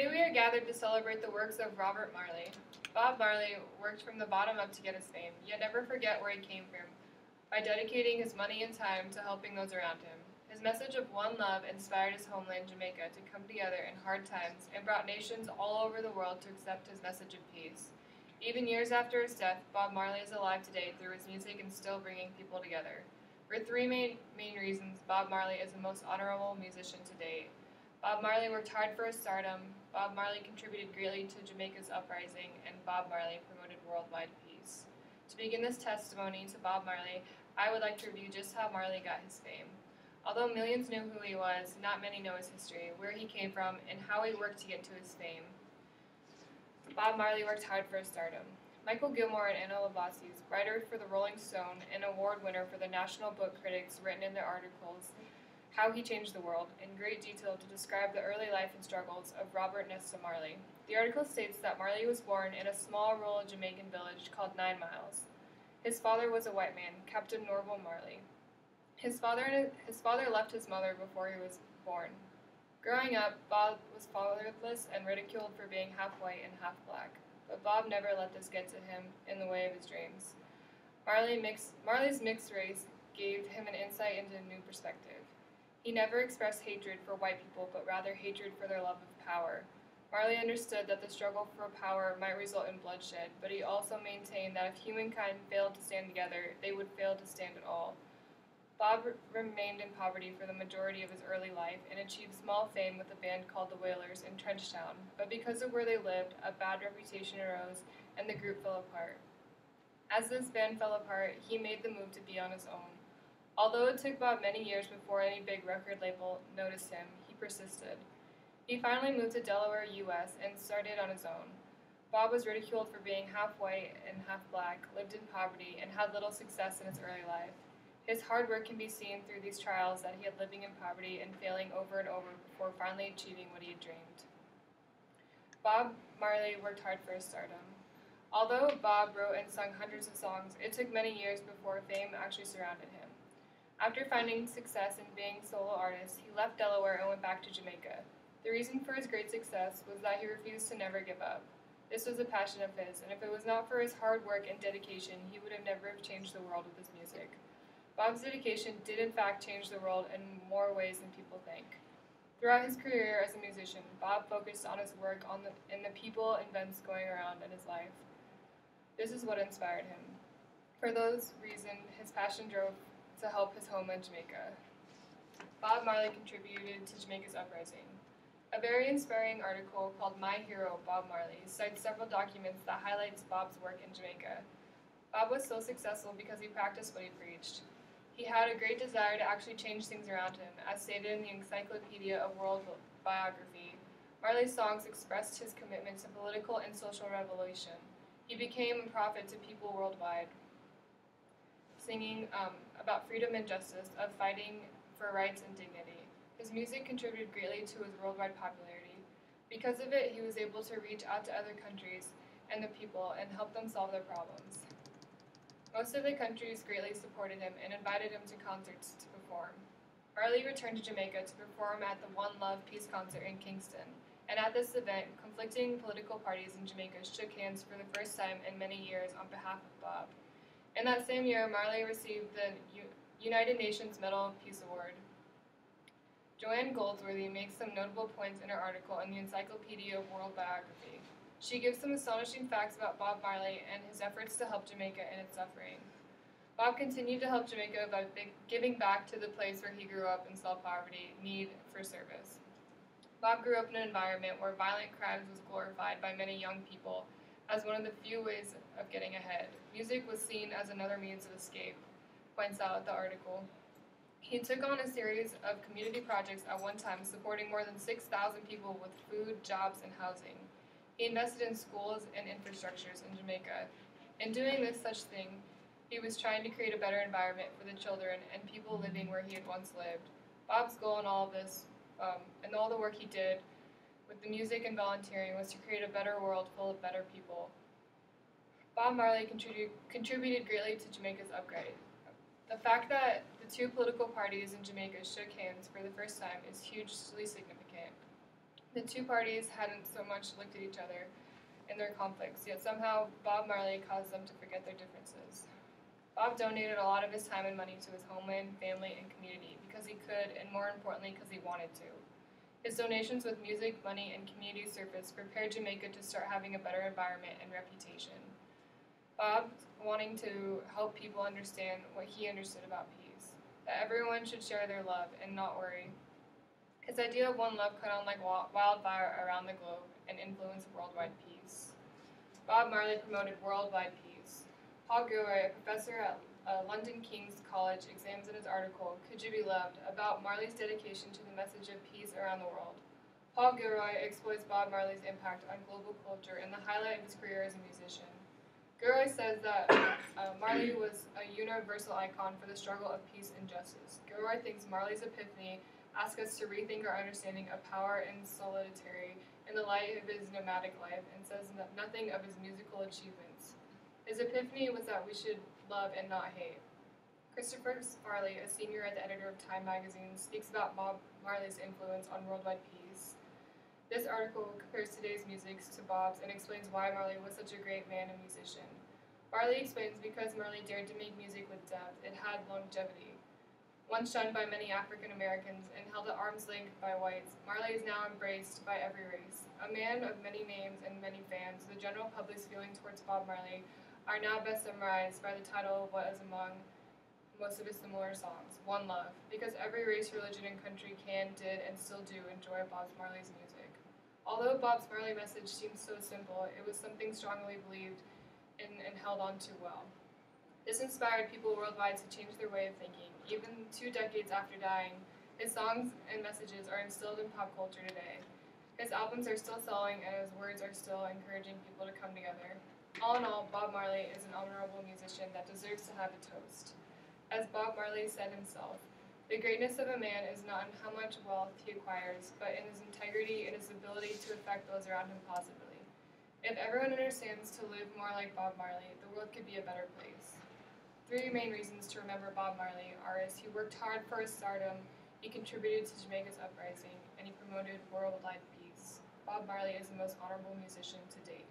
Today we are gathered to celebrate the works of Robert Marley. Bob Marley worked from the bottom up to get his fame, yet never forget where he came from, by dedicating his money and time to helping those around him. His message of one love inspired his homeland Jamaica to come together in hard times and brought nations all over the world to accept his message of peace. Even years after his death, Bob Marley is alive today through his music and still bringing people together. For three main reasons, Bob Marley is the most honorable musician to date. Bob Marley worked hard for his stardom, Bob Marley contributed greatly to Jamaica's uprising, and Bob Marley promoted worldwide peace. To begin this testimony to Bob Marley, I would like to review just how Marley got his fame. Although millions knew who he was, not many know his history, where he came from, and how he worked to get to his fame. Bob Marley worked hard for his stardom. Michael Gilmore and Anna Lavazzi's, writer for the Rolling Stone and award winner for the National Book Critics, written in their articles How He Changed the World, in great detail to describe the early life and struggles of Robert Nesta Marley. The article states that Marley was born in a small rural Jamaican village called 9 Miles. His father was a white man, Captain Norval Marley. His father left his mother before he was born. Growing up, Bob was fatherless and ridiculed for being half white and half black, but Bob never let this get to him in the way of his dreams. Marley's mixed race gave him an insight into a new perspective. He never expressed hatred for white people, but rather hatred for their love of power. Marley understood that the struggle for power might result in bloodshed, but he also maintained that if humankind failed to stand together, they would fail to stand at all. Bob remained in poverty for the majority of his early life and achieved small fame with a band called the Wailers in Trenchtown, but because of where they lived, a bad reputation arose and the group fell apart. As this band fell apart, he made the move to be on his own. Although it took Bob many years before any big record label noticed him, he persisted. He finally moved to Delaware, U.S., and started on his own. Bob was ridiculed for being half white and half black, lived in poverty, and had little success in his early life. His hard work can be seen through these trials that he had living in poverty and failing over and over before finally achieving what he had dreamed. Bob Marley worked hard for his stardom. Although Bob wrote and sung hundreds of songs, it took many years before fame actually surrounded him. After finding success in being a solo artist, he left Delaware and went back to Jamaica. The reason for his great success was that he refused to never give up. This was a passion of his, and if it was not for his hard work and dedication, he would have never changed the world with his music. Bob's dedication did in fact change the world in more ways than people think. Throughout his career as a musician, Bob focused on his work in the people and events going around in his life. This is what inspired him. For those reasons, his passion drove to help his homeland Jamaica. Bob Marley contributed to Jamaica's uprising. A very inspiring article called My Hero, Bob Marley, cites several documents that highlights Bob's work in Jamaica. Bob was so successful because he practiced what he preached. He had a great desire to actually change things around him, as stated in the Encyclopedia of World Biography. Marley's songs expressed his commitment to political and social revolution. He became a prophet to people worldwide, singing about freedom and justice, of fighting for rights and dignity. His music contributed greatly to his worldwide popularity. Because of it, he was able to reach out to other countries and the people and help them solve their problems. Most of the countries greatly supported him and invited him to concerts to perform. Marley returned to Jamaica to perform at the One Love Peace Concert in Kingston, and at this event, conflicting political parties in Jamaica shook hands for the first time in many years on behalf of Bob. In that same year, Marley received the United Nations Medal of Peace Award. Joanne Goldsworthy makes some notable points in her article in the Encyclopedia of World Biography. She gives some astonishing facts about Bob Marley and his efforts to help Jamaica in its suffering. Bob continued to help Jamaica by giving back to the place where he grew up and saw poverty, need for service. Bob grew up in an environment where violent crimes was glorified by many young people as one of the few ways of getting ahead. Music was seen as another means of escape, points out the article. He took on a series of community projects at one time, supporting more than 6,000 people with food, jobs, and housing. He invested in schools and infrastructures in Jamaica. In doing this such thing, he was trying to create a better environment for the children and people living where he had once lived. Bob's goal in all of this, and all the work he did with the music and volunteering, was to create a better world full of better people. Bob Marley contributed greatly to Jamaica's upgrade. The fact that the two political parties in Jamaica shook hands for the first time is hugely significant. The two parties hadn't so much looked at each other in their conflicts, yet somehow Bob Marley caused them to forget their differences. Bob donated a lot of his time and money to his homeland, family, and community because he could, and more importantly, because he wanted to. His donations with music, money, and community service prepared Jamaica to start having a better environment and reputation. Bob wanting to help people understand what he understood about peace, that everyone should share their love and not worry. His idea of one love cut on like wildfire around the globe and influenced worldwide peace. Bob Marley promoted worldwide peace. Paul Gilroy, a professor at London King's College, examines in his article, Could You Be Loved?, about Marley's dedication to the message of peace around the world. Paul Gilroy exploits Bob Marley's impact on global culture and the highlight of his career as a musician. Gilroy says that Marley was a universal icon for the struggle of peace and justice. Gilroy thinks Marley's epiphany asks us to rethink our understanding of power and solidarity in the light of his nomadic life, and says nothing of his musical achievements. His epiphany was that we should love and not hate. Christopher Farley, a senior at the editor of Time magazine, speaks about Bob Marley's influence on worldwide peace. This article compares today's music to Bob's and explains why Marley was such a great man and musician. Farley explains because Marley dared to make music with depth, it had longevity. Once shunned by many African Americans and held at arm's length by whites, Marley is now embraced by every race. A man of many names and many fans, the general public's feelings towards Bob Marley are now best summarized by the title of what is among most of his similar songs, One Love, because every race, religion, and country can, did, and still do enjoy Bob Marley's music. Although Bob Marley's message seems so simple, it was something strongly believed in and held on to well. This inspired people worldwide to change their way of thinking. Even 2 decades after dying, his songs and messages are instilled in pop culture today. His albums are still selling, and his words are still encouraging people to come together. All in all, Bob Marley is an honorable musician that deserves to have a toast. As Bob Marley said himself, the greatness of a man is not in how much wealth he acquires, but in his integrity and his ability to affect those around him positively. If everyone understands to live more like Bob Marley, the world could be a better place. 3 main reasons to remember Bob Marley are as he worked hard for his stardom, he contributed to Jamaica's uprising, and he promoted worldwide peace. Bob Marley is the most honorable musician to date.